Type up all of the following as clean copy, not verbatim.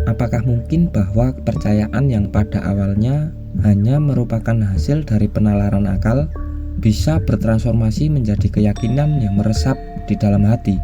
Apakah mungkin bahwa kepercayaan yang pada awalnya hanya merupakan hasil dari penalaran akal bisa bertransformasi menjadi keyakinan yang meresap di dalam hati?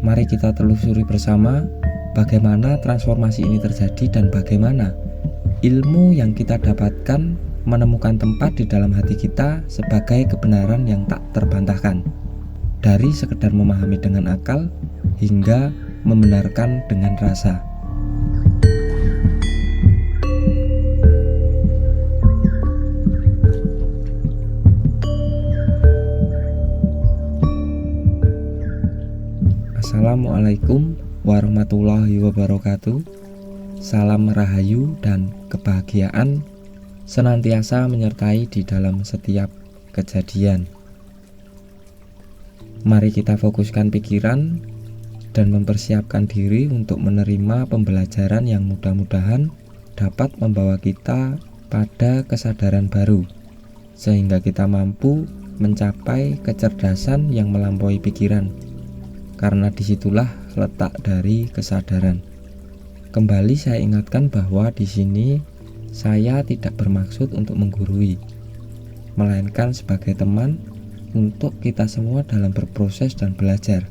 Mari kita telusuri bersama bagaimana transformasi ini terjadi dan bagaimana ilmu yang kita dapatkan menemukan tempat di dalam hati kita sebagai kebenaran yang tak terbantahkan. Dari sekedar memahami dengan akal hingga membenarkan dengan rasa. Assalamualaikum warahmatullahi wabarakatuh. Salam rahayu dan kebahagiaan senantiasa menyertai di dalam setiap kejadian. Mari kita fokuskan pikiran dan mempersiapkan diri untuk menerima pembelajaran yang mudah-mudahan dapat membawa kita pada kesadaran baru, sehingga kita mampu mencapai kecerdasan yang melampaui pikiran, karena disitulah letak dari kesadaran. Kembali saya ingatkan bahwa di sini saya tidak bermaksud untuk menggurui, melainkan sebagai teman untuk kita semua dalam berproses dan belajar.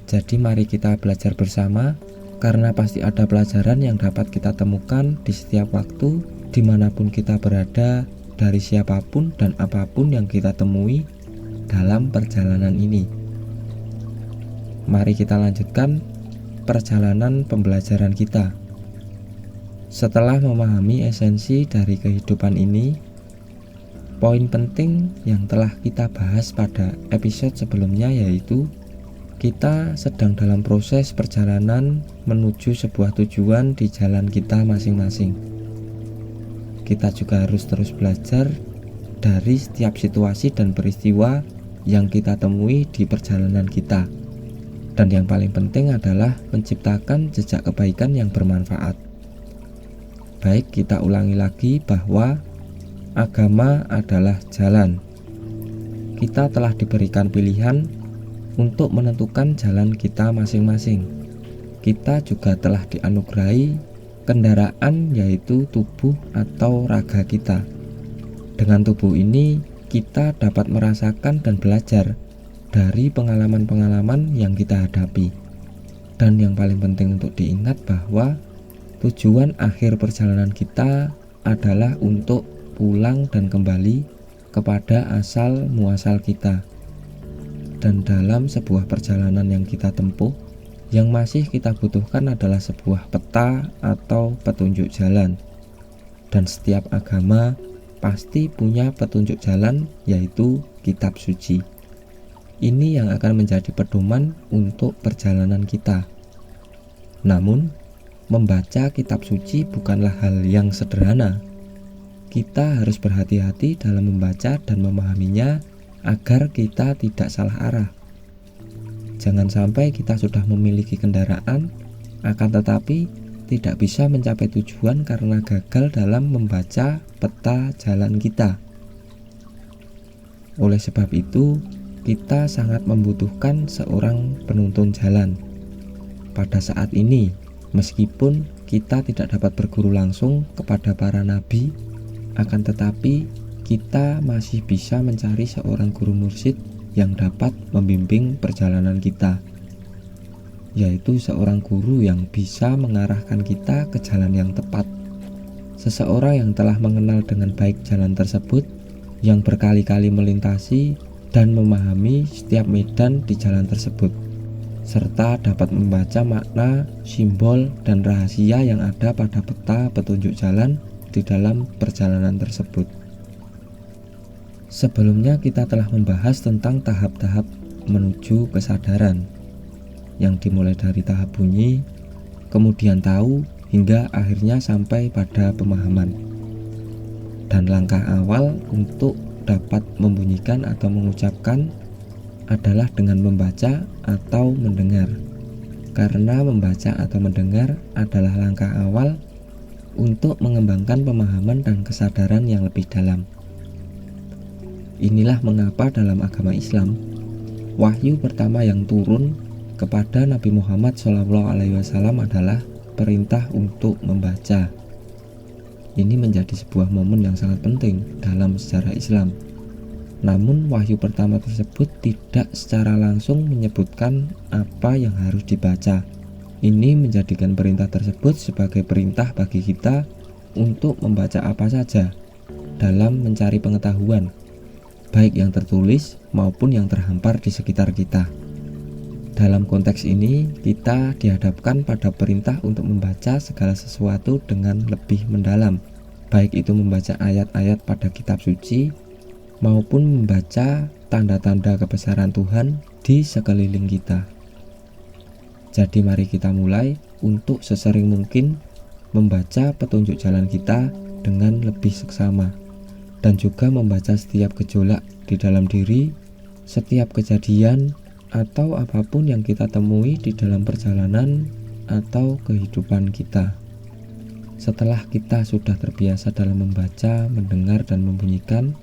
Jadi mari kita belajar bersama, karena pasti ada pelajaran yang dapat kita temukan di setiap waktu, dimanapun kita berada, dari siapapun dan apapun yang kita temui dalam perjalanan ini. Mari kita lanjutkan perjalanan pembelajaran kita. Setelah memahami esensi dari kehidupan ini, poin penting yang telah kita bahas pada episode sebelumnya yaitu kita sedang dalam proses perjalanan menuju sebuah tujuan di jalan kita masing-masing. Kita juga harus terus belajar dari setiap situasi dan peristiwa yang kita temui di perjalanan kita. Dan yang paling penting adalah menciptakan jejak kebaikan yang bermanfaat. Baik, kita ulangi lagi bahwa agama adalah jalan. Kita telah diberikan pilihan untuk menentukan jalan kita masing-masing. Kita juga telah dianugerahi kendaraan, yaitu tubuh atau raga kita. Dengan tubuh ini kita dapat merasakan dan belajar dari pengalaman-pengalaman yang kita hadapi. Dan yang paling penting untuk diingat bahwa tujuan akhir perjalanan kita adalah untuk pulang dan kembali kepada asal muasal kita. Dan dalam sebuah perjalanan yang kita tempuh, yang masih kita butuhkan adalah sebuah peta atau petunjuk jalan. Dan setiap agama pasti punya petunjuk jalan, yaitu kitab suci. Ini yang akan menjadi pedoman untuk perjalanan kita. Namun, membaca kitab suci bukanlah hal yang sederhana. Kita harus berhati-hati dalam membaca dan memahaminya agar kita tidak salah arah. Jangan sampai kita sudah memiliki kendaraan, akan tetapi tidak bisa mencapai tujuan karena gagal dalam membaca peta jalan kita. Oleh sebab itu, kita sangat membutuhkan seorang penuntun jalan. Pada saat ini, meskipun kita tidak dapat berguru langsung kepada para nabi, akan tetapi kita masih bisa mencari seorang guru mursyid yang dapat membimbing perjalanan kita, yaitu seorang guru yang bisa mengarahkan kita ke jalan yang tepat. Seseorang yang telah mengenal dengan baik jalan tersebut, yang berkali-kali melintasi dan memahami setiap medan di jalan tersebut, serta dapat membaca makna, simbol, dan rahasia yang ada pada peta petunjuk jalan di dalam perjalanan tersebut. Sebelumnya kita telah membahas tentang tahap-tahap menuju kesadaran, yang dimulai dari tahap bunyi, kemudian tahu, hingga akhirnya sampai pada pemahaman. Dan langkah awal untuk dapat membunyikan atau mengucapkan adalah dengan membaca atau mendengar, karena membaca atau mendengar adalah langkah awal untuk mengembangkan pemahaman dan kesadaran yang lebih dalam. Inilah mengapa dalam agama Islam, wahyu pertama yang turun kepada Nabi Muhammad SAW adalah perintah untuk membaca. Ini menjadi sebuah momen yang sangat penting dalam sejarah Islam. Namun wahyu pertama tersebut tidak secara langsung menyebutkan apa yang harus dibaca. Ini menjadikan perintah tersebut sebagai perintah bagi kita untuk membaca apa saja dalam mencari pengetahuan, baik yang tertulis maupun yang terhampar di sekitar kita. Dalam konteks ini, kita dihadapkan pada perintah untuk membaca segala sesuatu dengan lebih mendalam, baik itu membaca ayat-ayat pada kitab suci maupun membaca tanda-tanda kebesaran Tuhan di sekeliling kita. Jadi mari kita mulai untuk sesering mungkin membaca petunjuk jalan kita dengan lebih seksama, dan juga membaca setiap gejolak di dalam diri, setiap kejadian atau apapun yang kita temui di dalam perjalanan atau kehidupan kita. Setelah kita sudah terbiasa dalam membaca, mendengar, dan membunyikan,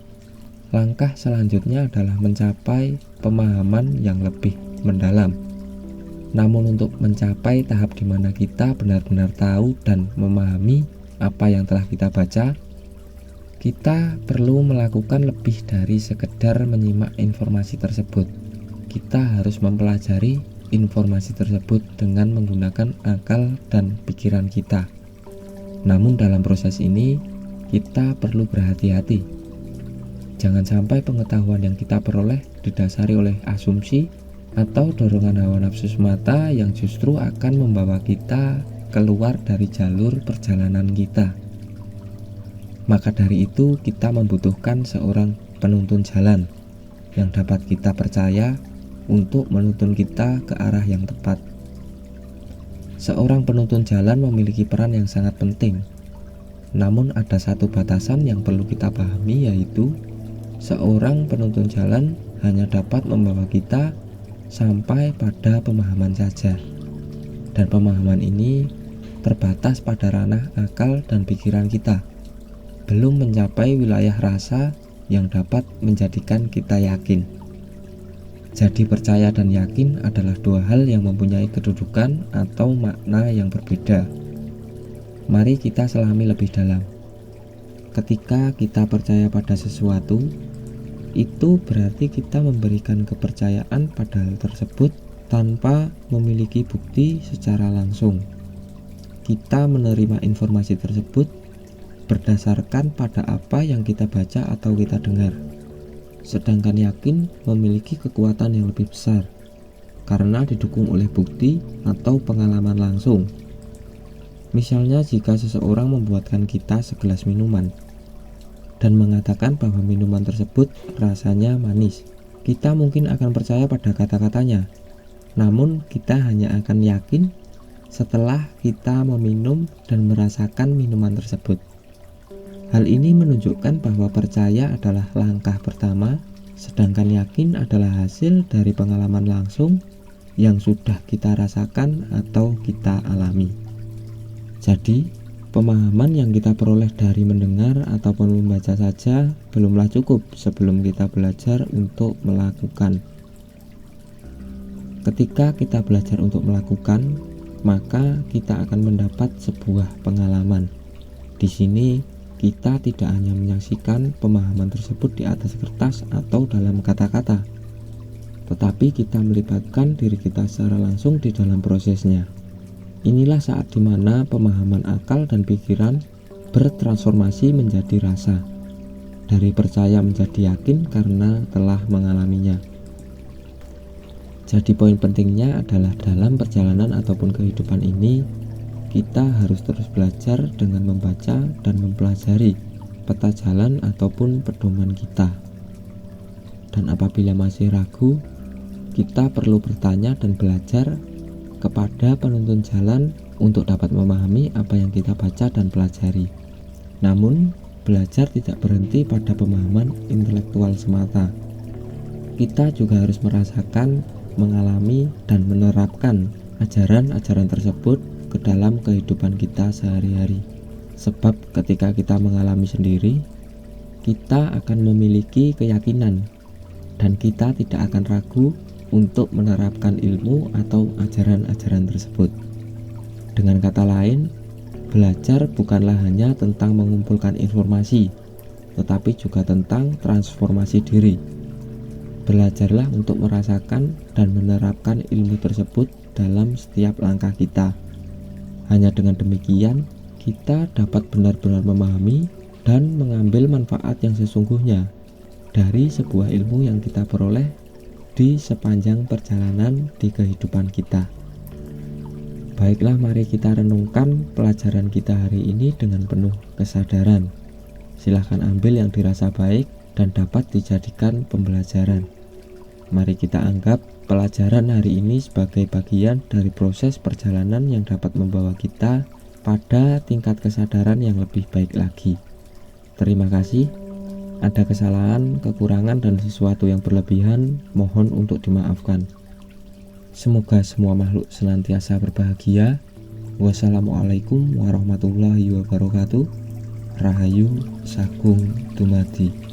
langkah selanjutnya adalah mencapai pemahaman yang lebih mendalam. Namun untuk mencapai tahap di mana kita benar-benar tahu dan memahami apa yang telah kita baca, kita perlu melakukan lebih dari sekedar menyimak informasi tersebut. Kita harus mempelajari informasi tersebut dengan menggunakan akal dan pikiran kita. Namun dalam proses ini, kita perlu berhati-hati. Jangan sampai pengetahuan yang kita peroleh didasari oleh asumsi atau dorongan hawa nafsu semata yang justru akan membawa kita keluar dari jalur perjalanan kita. Maka dari itu kita membutuhkan seorang penuntun jalan yang dapat kita percaya untuk menuntun kita ke arah yang tepat. Seorang penuntun jalan memiliki peran yang sangat penting. Namun ada satu batasan yang perlu kita pahami, yaitu seorang penuntun jalan hanya dapat membawa kita sampai pada pemahaman saja. Dan pemahaman ini terbatas pada ranah akal dan pikiran kita, belum mencapai wilayah rasa yang dapat menjadikan kita yakin. Jadi percaya dan yakin adalah dua hal yang mempunyai kedudukan atau makna yang berbeda. Mari kita selami lebih dalam. Ketika kita percaya pada sesuatu, itu berarti kita memberikan kepercayaan pada hal tersebut tanpa memiliki bukti secara langsung. Kita menerima informasi tersebut berdasarkan pada apa yang kita baca atau kita dengar. Sedangkan yakin memiliki kekuatan yang lebih besar karena didukung oleh bukti atau pengalaman langsung. Misalnya jika seseorang membuatkan kita segelas minuman dan mengatakan bahwa minuman tersebut rasanya manis, kita mungkin akan percaya pada kata-katanya. Namun kita hanya akan yakin setelah kita meminum dan merasakan minuman tersebut. Hal ini menunjukkan bahwa percaya adalah langkah pertama, sedangkan yakin adalah hasil dari pengalaman langsung yang sudah kita rasakan atau kita alami. Jadi pemahaman yang kita peroleh dari mendengar ataupun membaca saja belumlah cukup sebelum kita belajar untuk melakukan. Ketika kita belajar untuk melakukan, maka kita akan mendapat sebuah pengalaman. Di sini kita tidak hanya menyaksikan pemahaman tersebut di atas kertas atau dalam kata-kata, tetapi kita melibatkan diri kita secara langsung di dalam prosesnya. Inilah saat dimana pemahaman akal dan pikiran bertransformasi menjadi rasa, dari percaya menjadi yakin karena telah mengalaminya. Jadi poin pentingnya adalah dalam perjalanan ataupun kehidupan ini, kita harus terus belajar dengan membaca dan mempelajari peta jalan ataupun pedoman kita. Dan apabila masih ragu, kita perlu bertanya dan belajar kepada penuntun jalan untuk dapat memahami apa yang kita baca dan pelajari. Namun, belajar tidak berhenti pada pemahaman intelektual semata. Kita juga harus merasakan, mengalami, dan menerapkan ajaran-ajaran tersebut ke dalam kehidupan kita sehari-hari. Sebab ketika kita mengalami sendiri, kita akan memiliki keyakinan dan kita tidak akan ragu untuk menerapkan ilmu atau ajaran-ajaran tersebut. Dengan kata lain, belajar bukanlah hanya tentang mengumpulkan informasi, tetapi juga tentang transformasi diri. Belajarlah untuk merasakan dan menerapkan ilmu tersebut dalam setiap langkah kita. Hanya dengan demikian, kita dapat benar-benar memahami dan mengambil manfaat yang sesungguhnya dari sebuah ilmu yang kita peroleh di sepanjang perjalanan di kehidupan kita. Baiklah, mari kita renungkan pelajaran kita hari ini dengan penuh kesadaran. Silahkan ambil yang dirasa baik dan dapat dijadikan pembelajaran. Mari kita anggap pelajaran hari ini sebagai bagian dari proses perjalanan yang dapat membawa kita pada tingkat kesadaran yang lebih baik lagi. Terima kasih. Ada kesalahan, kekurangan, dan sesuatu yang berlebihan, mohon untuk dimaafkan. Semoga semua makhluk senantiasa berbahagia. Wassalamualaikum warahmatullahi wabarakatuh. Rahayu Sagung Dumadi.